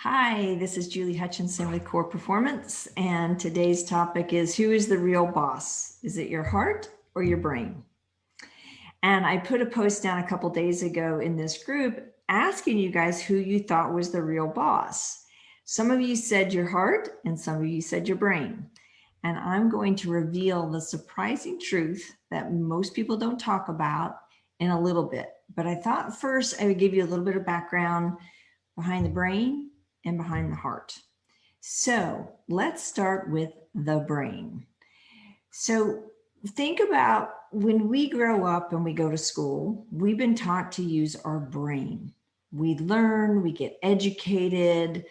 Hi, this is Julie Hutchinson with Core Performance, and today's topic is who is the real boss? Is it your heart or your brain? And I put a post down a couple days ago in this group asking you guys who you thought was the real boss. Some of you said your heart and some of you said your brain. And I'm going to reveal the surprising truth that most people don't talk about in a little bit. But I thought first I would give you a little bit of background behind the brain and behind the heart. So let's start with the brain. So think about when we grow up and we go to school, we've been taught to use our brain. We learn, we get educated,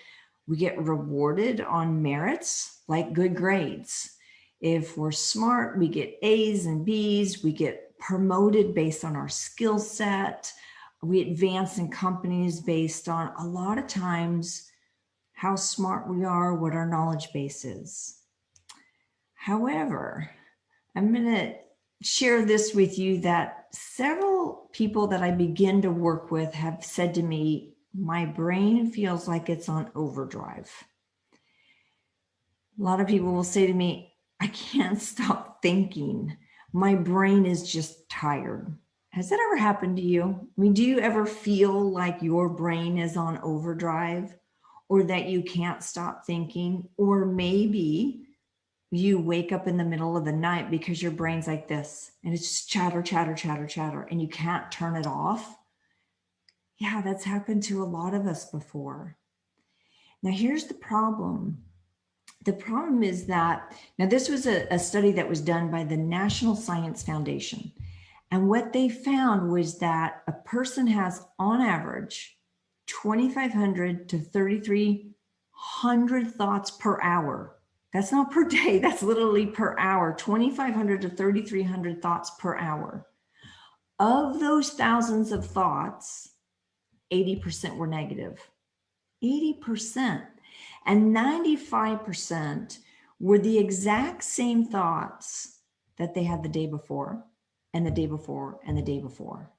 we get rewarded on merits like good grades. If we're smart, we get A's and B's, we get promoted based on our skill set. We advance in companies based on a lot of times how smart we are, what our knowledge base is. However, I'm going to share this with you that several people that I begin to work with have said to me, my brain feels like it's on overdrive. A lot of people will say to me, I can't stop thinking. My brain is just tired. Has that ever happened to you? I mean, do you ever feel like your brain is on overdrive or that you can't stop thinking? Or maybe you wake up in the middle of the night because your brain's like this and it's just chatter, chatter, chatter, chatter, and you can't turn it off. Yeah, that's happened to a lot of us before. Now, here's the problem. The problem is that, now this was a study that was done by the National Science Foundation. And what they found was that a person has, on average, 2,500 to 3,300 thoughts per hour. That's not per day, that's literally per hour, 2,500 to 3,300 thoughts per hour. Of those thousands of thoughts, 80% were negative. 80%. And 95% were the exact same thoughts that they had the day before, and the day before, and the day before.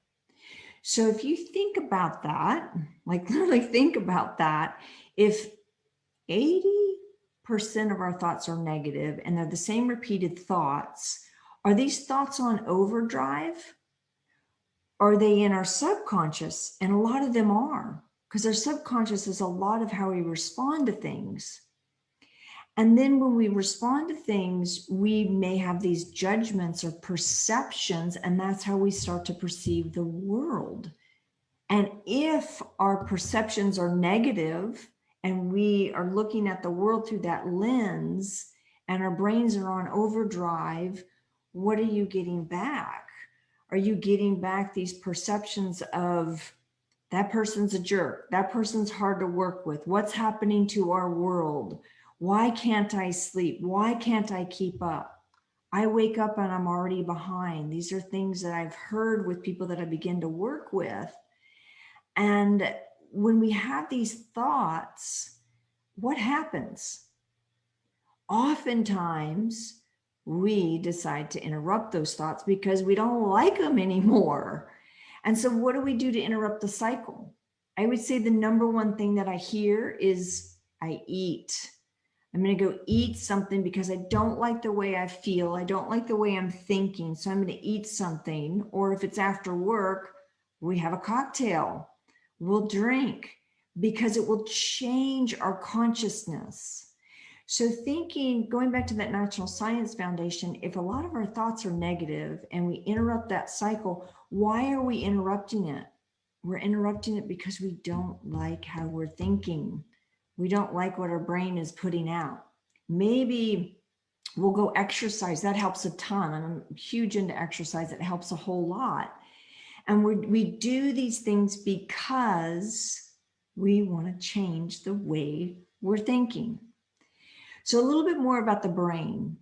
So if you think about that, like literally think about that, if 80% of our thoughts are negative and they're the same repeated thoughts, are these thoughts on overdrive? Are they in our subconscious? And a lot of them are, because our subconscious is a lot of how we respond to things. And then when we respond to things, we may have these judgments or perceptions, and that's how we start to perceive the world. And if our perceptions are negative and we are looking at the world through that lens and our brains are on overdrive, what are you getting back? Are you getting back these perceptions of that person's a jerk, that person's hard to work with, what's happening to our world? Why can't I sleep? Why can't I keep up? I wake up and I'm already behind. These are things that I've heard with people that I begin to work with. And when we have these thoughts, what happens? Oftentimes, we decide to interrupt those thoughts because we don't like them anymore. And so what do we do to interrupt the cycle? I would say the number one thing that I hear is I eat. I'm going to go eat something because I don't like the way I feel. I don't like the way I'm thinking. So I'm going to eat something. Or if it's after work, we have a cocktail. We'll drink because it will change our consciousness. So thinking, going back to that National Science Foundation, if a lot of our thoughts are negative and we interrupt that cycle, why are we interrupting it? We're interrupting it because we don't like how we're thinking. We don't like what our brain is putting out. Maybe we'll go exercise. That helps a ton. I'm huge into exercise. It helps a whole lot. And we do these things because we want to change the way we're thinking. So a little bit more about the brain.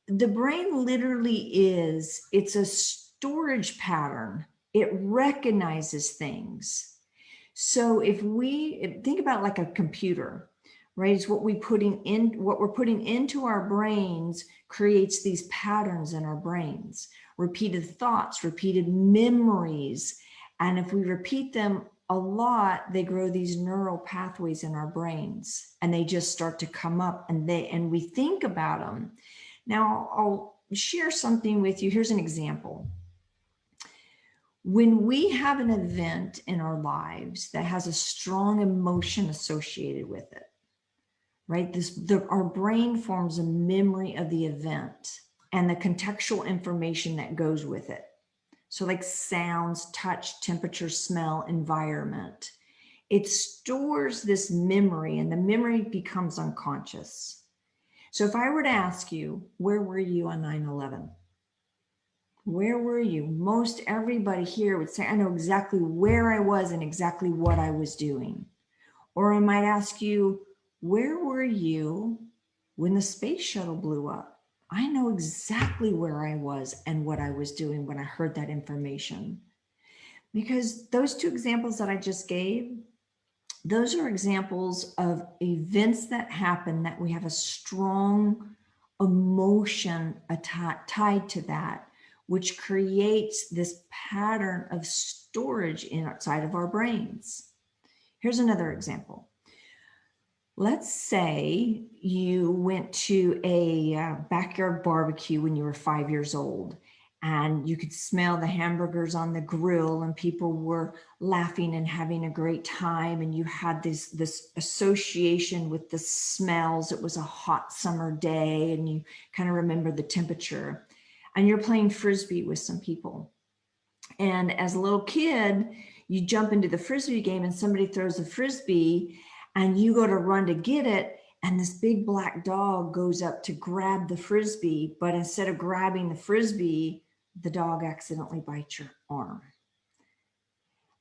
The brain literally it's a storage pattern. It recognizes things. So if we think about like a computer, right? It's what we're putting into our brains creates these patterns in our brains, repeated thoughts, repeated memories. And if we repeat them a lot, they grow these neural pathways in our brains, and they just start to come up, and we think about them. Now, I'll share something with you. Here's an example. When we have an event in our lives that has a strong emotion associated with it, right? Our brain forms a memory of the event and the contextual information that goes with it. So like sounds, touch, temperature, smell, environment. It stores this memory, and the memory becomes unconscious. So if I were to ask you, where were you on 9/11? Where were you? Most everybody here would say, I know exactly where I was and exactly what I was doing. Or I might ask you, where were you when the space shuttle blew up? I know exactly where I was and what I was doing when I heard that information. Because those two examples that I just gave, those are examples of events that happen that we have a strong emotion tied to that, which creates this pattern of storage inside of our brains. Here's another example. Let's say you went to a backyard barbecue when you were 5 years old, and you could smell the hamburgers on the grill, and people were laughing and having a great time, and you had this association with the smells. It was a hot summer day, and you kind of remember the temperature, and you're playing frisbee with some people. And as a little kid, you jump into the frisbee game, and somebody throws a frisbee, and you go to run to get it, and this big black dog goes up to grab the frisbee, but instead of grabbing the frisbee, the dog accidentally bites your arm.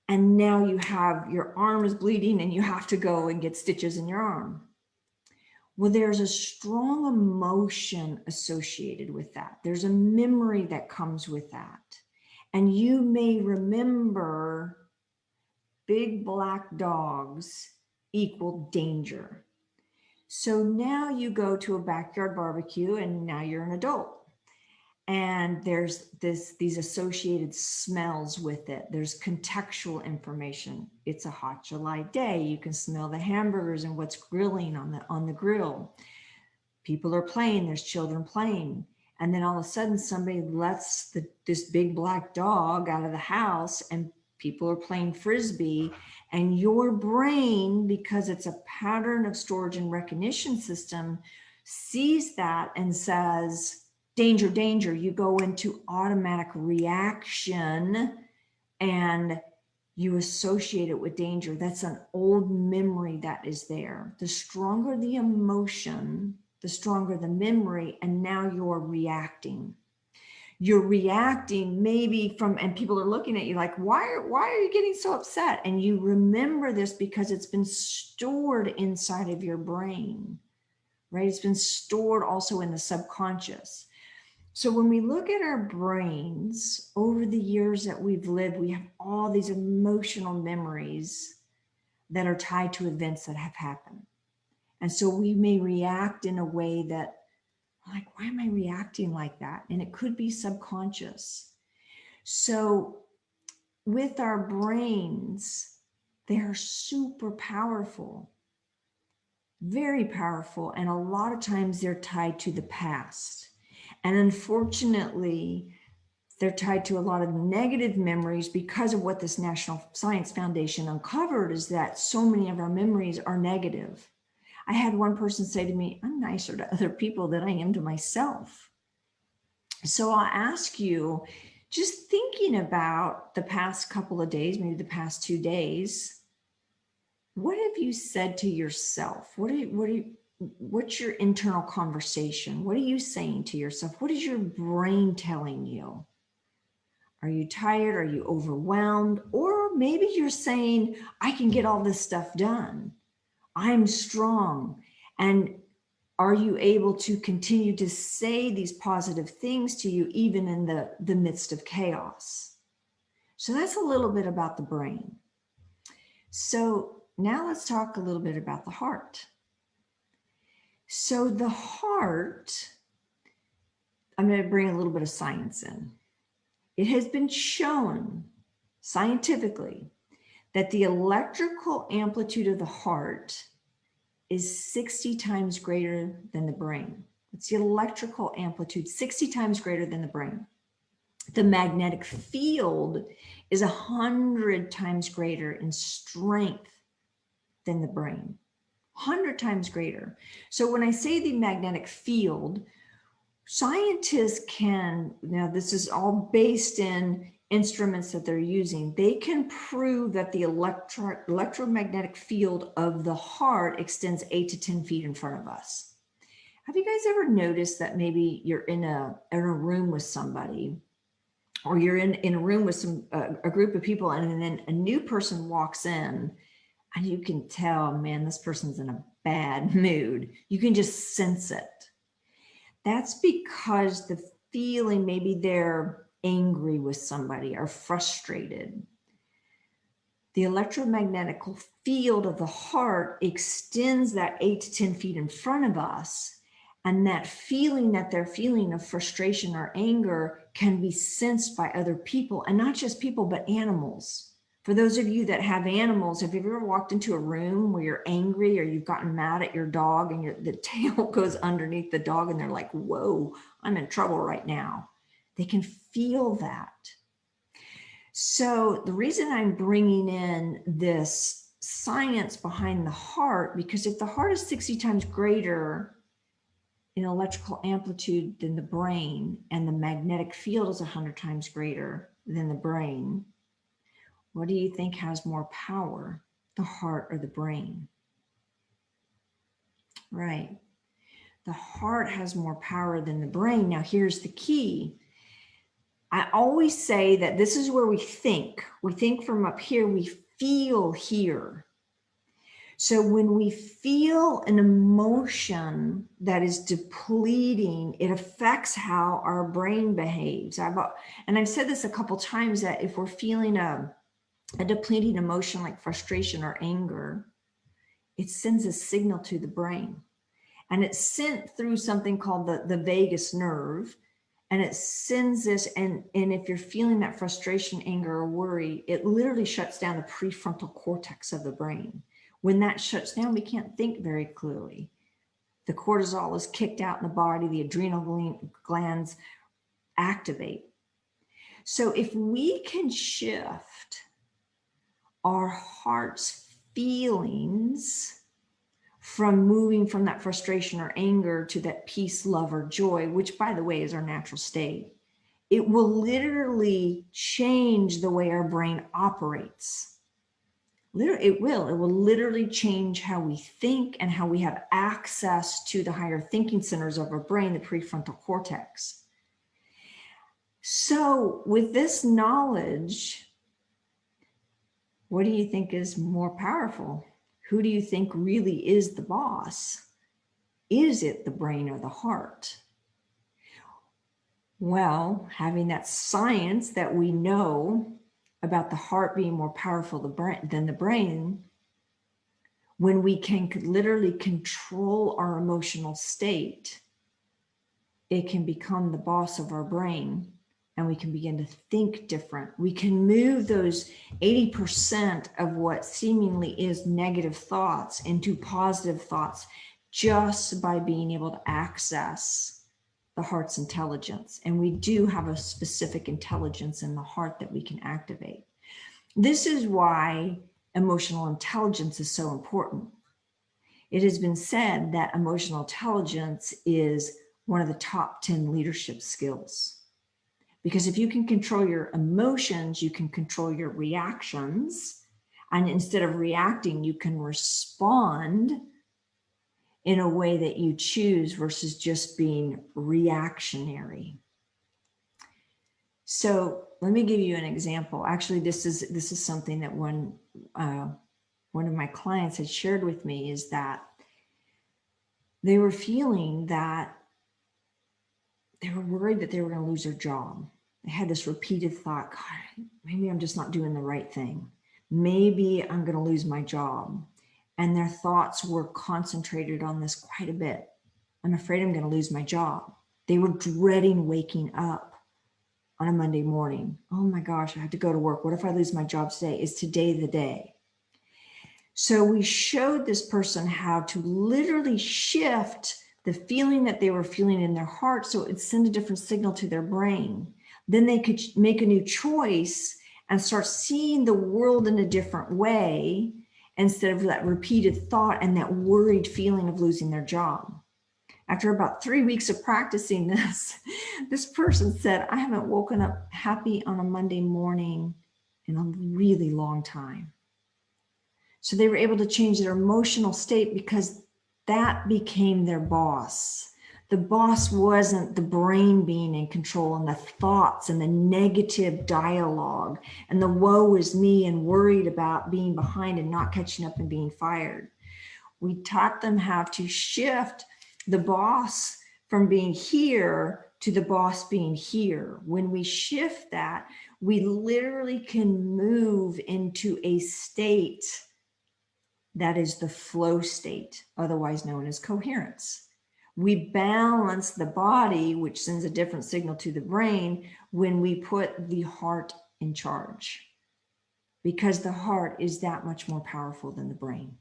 And now your arm is bleeding, and you have to go and get stitches in your arm. Well, there's a strong emotion associated with that. There's a memory that comes with that. And you may remember big black dogs equal danger. So now you go to a backyard barbecue, and now you're an adult. And there's these associated smells with it. There's contextual information. It's a hot July day. You can smell the hamburgers and what's grilling on the grill. People are playing. There's children playing. And then all of a sudden, somebody lets this big black dog out of the house, and people are playing frisbee. And your brain, because it's a pattern of storage and recognition system, sees that and says, danger, danger. You go into automatic reaction, and you associate it with danger. That's an old memory that is there. The stronger the emotion, the stronger the memory, and now you're reacting. You're reacting maybe and people are looking at you like, why are you getting so upset? And you remember this because it's been stored inside of your brain, right? It's been stored also in the subconscious. So when we look at our brains over the years that we've lived, we have all these emotional memories that are tied to events that have happened. And so we may react in a way that, like, why am I reacting like that? And it could be subconscious. So with our brains, they're super powerful, very powerful. And a lot of times they're tied to the past. And unfortunately, they're tied to a lot of negative memories because of what this National Science Foundation uncovered, is that so many of our memories are negative. I had one person say to me, I'm nicer to other people than I am to myself. So I'll ask you, just thinking about the past couple of days, maybe the past 2 days, what have you said to yourself? What's your internal conversation? What are you saying to yourself? What is your brain telling you? Are you tired? Are you overwhelmed? Or maybe you're saying, I can get all this stuff done. I'm strong. And are you able to continue to say these positive things to you even in the midst of chaos? So that's a little bit about the brain. So now let's talk a little bit about the heart. So the heart, I'm going to bring a little bit of science in. It has been shown scientifically that the electrical amplitude of the heart is 60 times greater than the brain. It's the electrical amplitude, 60 times greater than the brain. The magnetic field is 100 times greater in strength than the brain, 100 times greater. So when I say the magnetic field, scientists can, now this is all based in instruments that they're using, they can prove that the electromagnetic field of the heart extends 8 to 10 feet in front of us. Have you guys ever noticed that maybe you're in a room with somebody, or you're in a room with a group of people, and then a new person walks in, and you can tell, man, this person's in a bad mood. You can just sense it. That's because the feeling, maybe they're angry with somebody or frustrated. The electromagnetic field of the heart extends that 8 to 10 feet in front of us. And that feeling that they're feeling of frustration or anger can be sensed by other people, and not just people, but animals. For those of you that have animals, have you ever walked into a room where you're angry or you've gotten mad at your dog and the tail goes underneath the dog and they're like, whoa, I'm in trouble right now. They can feel that. So the reason I'm bringing in this science behind the heart, because if the heart is 60 times greater in electrical amplitude than the brain, and the magnetic field is 100 times greater than the brain, what do you think has more power, the heart or the brain? Right. The heart has more power than the brain. Now, here's the key. I always say that this is where we think. We think from up here, we feel here. So when we feel an emotion that is depleting, it affects how our brain behaves. I've said this a couple times, that if we're feeling a depleting emotion like frustration or anger, it sends a signal to the brain. And it's sent through something called the vagus nerve. And it sends this, and if you're feeling that frustration, anger, or worry, it literally shuts down the prefrontal cortex of the brain. When that shuts down, we can't think very clearly. The cortisol is kicked out in the body, the adrenal glands activate. So if we can shift our heart's feelings from moving from that frustration or anger to that peace, love, or joy, which, by the way, is our natural state, it will literally change the way our brain operates. It will literally change how we think and how we have access to the higher thinking centers of our brain, the prefrontal cortex. So with this knowledge, what do you think is more powerful? Who do you think really is the boss? Is it the brain or the heart? Well, having that science that we know about the heart being more powerful than the brain, when we can literally control our emotional state, it can become the boss of our brain, and we can begin to think different. We can move those 80% of what seemingly is negative thoughts into positive thoughts just by being able to access the heart's intelligence. And we do have a specific intelligence in the heart that we can activate. This is why emotional intelligence is so important. It has been said that emotional intelligence is one of the top 10 leadership skills. Because if you can control your emotions, you can control your reactions. And instead of reacting, you can respond in a way that you choose versus just being reactionary. So let me give you an example. Actually, this is something that one of my clients had shared with me, is that they were feeling that they were worried that they were going to lose their job. They had this repeated thought, God, maybe I'm just not doing the right thing. Maybe I'm going to lose my job. And their thoughts were concentrated on this quite a bit. I'm afraid I'm going to lose my job. They were dreading waking up on a Monday morning? Oh my gosh, I have to go to work. What if I lose my job today? Is today the day? So we showed this person how to literally shift the feeling that they were feeling in their heart so it would send a different signal to their brain. Then they could make a new choice and start seeing the world in a different way instead of that repeated thought and that worried feeling of losing their job. After about 3 weeks of practicing this, this person said, I haven't woken up happy on a Monday morning in a really long time. So they were able to change their emotional state because that became their boss. The boss wasn't the brain being in control and the thoughts and the negative dialogue and the woe is me and worried about being behind and not catching up and being fired. We taught them how to shift the boss from being here to the boss being here. When we shift that, we literally can move into a state that is the flow state, otherwise known as coherence. We balance the body, which sends a different signal to the brain, when we put the heart in charge, because the heart is that much more powerful than the brain.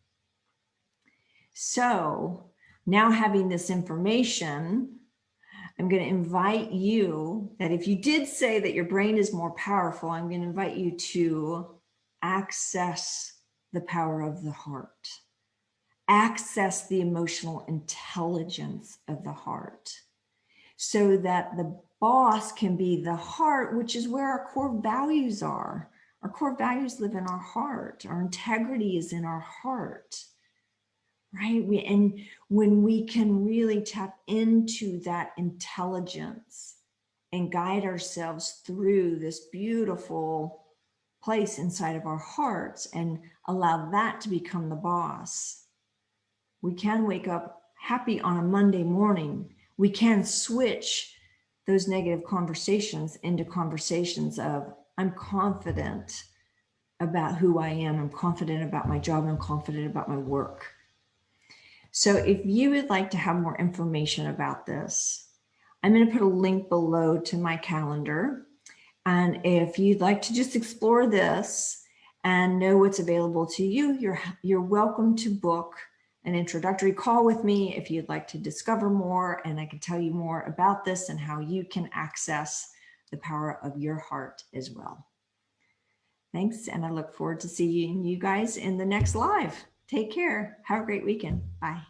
So now, having this information, I'm going to invite you that if you did say that your brain is more powerful, I'm going to invite you to access the power of the heart. Access the emotional intelligence of the heart so that the boss can be the heart, which is where our core values are. Our core values live in our heart. Our integrity is in our heart, right? And when we can really tap into that intelligence and guide ourselves through this beautiful place inside of our hearts and allow that to become the boss, we can wake up happy on a Monday morning. We can switch those negative conversations into conversations of, I'm confident about who I am. I'm confident about my job. I'm confident about my work. So if you would like to have more information about this, I'm going to put a link below to my calendar. And if you'd like to just explore this and know what's available to you, you're welcome to book an introductory call with me if you'd like to discover more, and I can tell you more about this and how you can access the power of your heart as well. Thanks, and I look forward to seeing you guys in the next live. Take care. Have a great weekend. Bye.